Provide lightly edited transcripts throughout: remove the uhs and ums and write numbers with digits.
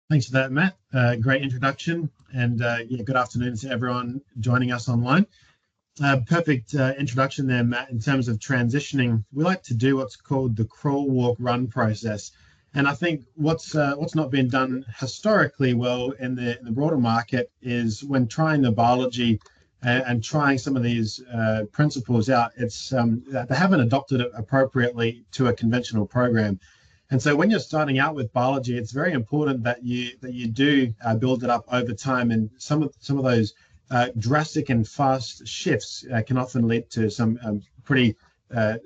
Thanks for that, Matt. Great introduction, and yeah, good afternoon to everyone joining us online. Perfect introduction there, Matt. In terms of transitioning, we like to do what's called the crawl, walk, run process, and I think what's not been done historically well in the broader market is when trying the biology and trying some of these principles out. It's they haven't adopted it appropriately to a conventional program. And so when you're starting out with biology, it's very important that you do build it up over time. And some of those drastic and fast shifts can often lead to some pretty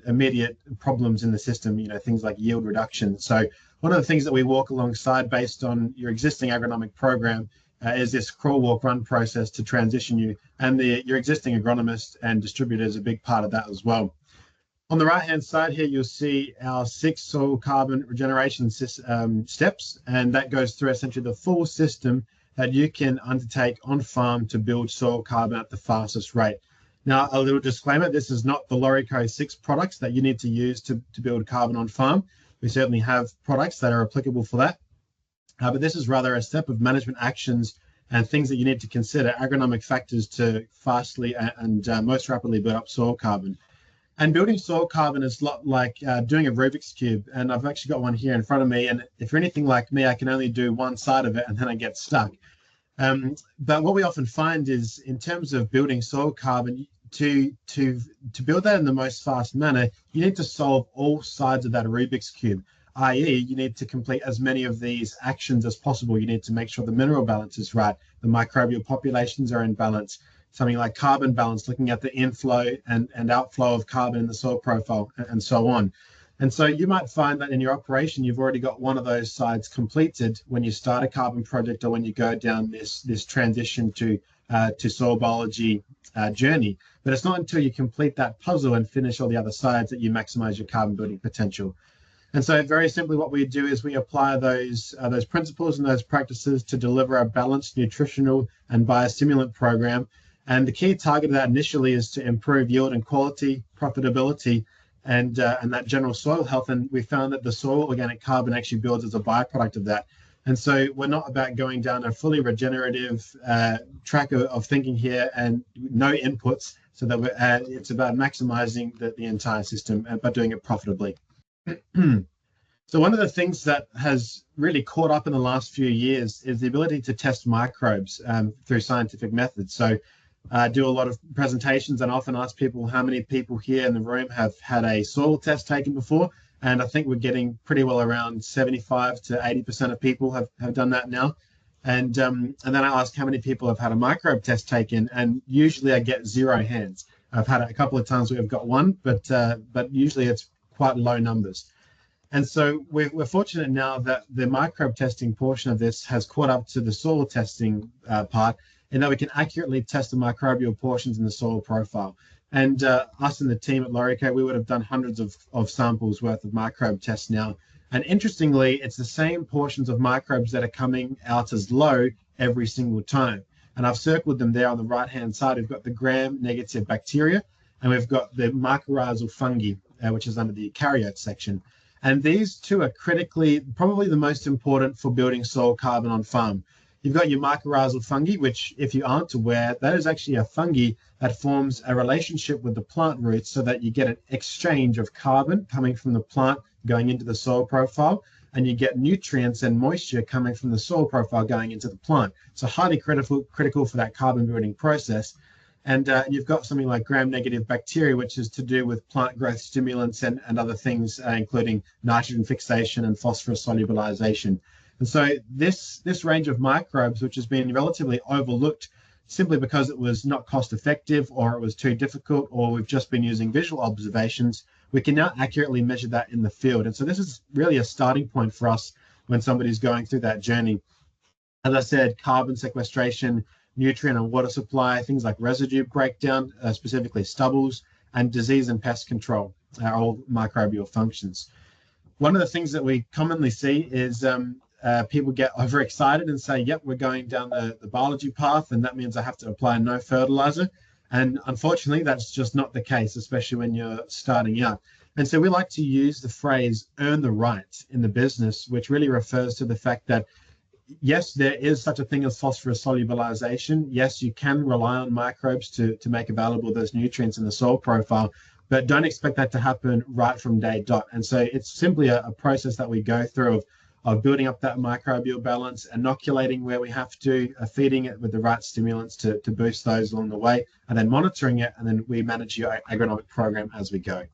immediate problems in the system. You know, things like yield reduction. So one of the things that we walk alongside based on your existing agronomic program is this crawl, walk, run process to transition you, and your existing agronomist and distributor is a big part of that as well. On the right-hand side here, you'll see our 6 soil carbon regeneration steps, and that goes through essentially the full system that you can undertake on farm to build soil carbon at the fastest rate. Now, a little disclaimer, this is not the LawrieCo 6 products that you need to use to build carbon on farm. We certainly have products that are applicable for that, but this is rather a step of management actions and things that you need to consider, agronomic factors to fastly and most rapidly build up soil carbon. And building soil carbon is a lot like doing a Rubik's Cube. And I've actually got one here in front of me. And if you're anything like me, I can only do one side of it and then I get stuck. But what we often find is in terms of building soil carbon, to build that in the most fast manner, you need to solve all sides of that Rubik's Cube, i.e. you need to complete as many of these actions as possible. You need to make sure the mineral balance is right, the microbial populations are in balance, something like carbon balance, looking at the inflow and outflow of carbon in the soil profile, and so on. And so you might find that in your operation, you've already got one of those sides completed when you start a carbon project or when you go down this transition to soil biology journey. But it's not until you complete that puzzle and finish all the other sides that you maximize your carbon building potential. And so very simply what we do is we apply those principles and those practices to deliver a balanced nutritional and biostimulant program. And the key target of that initially is to improve yield and quality, profitability, and that general soil health. And we found that the soil organic carbon actually builds as a byproduct of that. And so we're not about going down a fully regenerative track of thinking here and no inputs, so that it's about maximizing the entire system, but doing it profitably. So one of the things that has really caught up in the last few years is the ability to test microbes through scientific methods. So I do a lot of presentations and often ask people how many people here in the room have had a soil test taken before. And I think we're getting pretty well around 75 to 80% of people have done that now. And then I ask how many people have had a microbe test taken, and usually I get 0 hands. I've had it a couple of times where I've got one, but usually it's quite low numbers. And so we're fortunate now that the microbe testing portion of this has caught up to the soil testing part, and that we can accurately test the microbial portions in the soil profile. And us and the team at LawrieCo, we would have done hundreds of samples worth of microbe tests now. And interestingly, it's the same portions of microbes that are coming out as low every single time. And I've circled them there on the right-hand side. We've got the gram-negative bacteria, and we've got the mycorrhizal fungi, which is under the eukaryote section. And these two are critically, probably the most important for building soil carbon on farm. You've got your mycorrhizal fungi, which, if you aren't aware, that is actually a fungi that forms a relationship with the plant roots so that you get an exchange of carbon coming from the plant going into the soil profile, and you get nutrients and moisture coming from the soil profile going into the plant. So highly critical for that carbon building process. And you've got something like gram-negative bacteria, which is to do with plant growth stimulants and other things, including nitrogen fixation and phosphorus solubilization. And so this range of microbes, which has been relatively overlooked simply because it was not cost effective or it was too difficult, or we've just been using visual observations, we can now accurately measure that in the field. And so this is really a starting point for us when somebody's going through that journey. As I said, carbon sequestration, nutrient and water supply, things like residue breakdown, specifically stubbles, and disease and pest control are all microbial functions. One of the things that we commonly see is people get overexcited and say, yep, we're going down the biology path, and that means I have to apply no fertilizer. And unfortunately, that's just not the case, especially when you're starting out. And so we like to use the phrase earn the right in the business, which really refers to the fact that yes, there is such a thing as phosphorus solubilization. Yes, you can rely on microbes to make available those nutrients in the soil profile, but don't expect that to happen right from day dot. And so it's simply a process that we go through of building up that microbial balance, inoculating where we have to, feeding it with the right stimulants to boost those along the way, and then monitoring it, and then we manage your agronomic program as we go.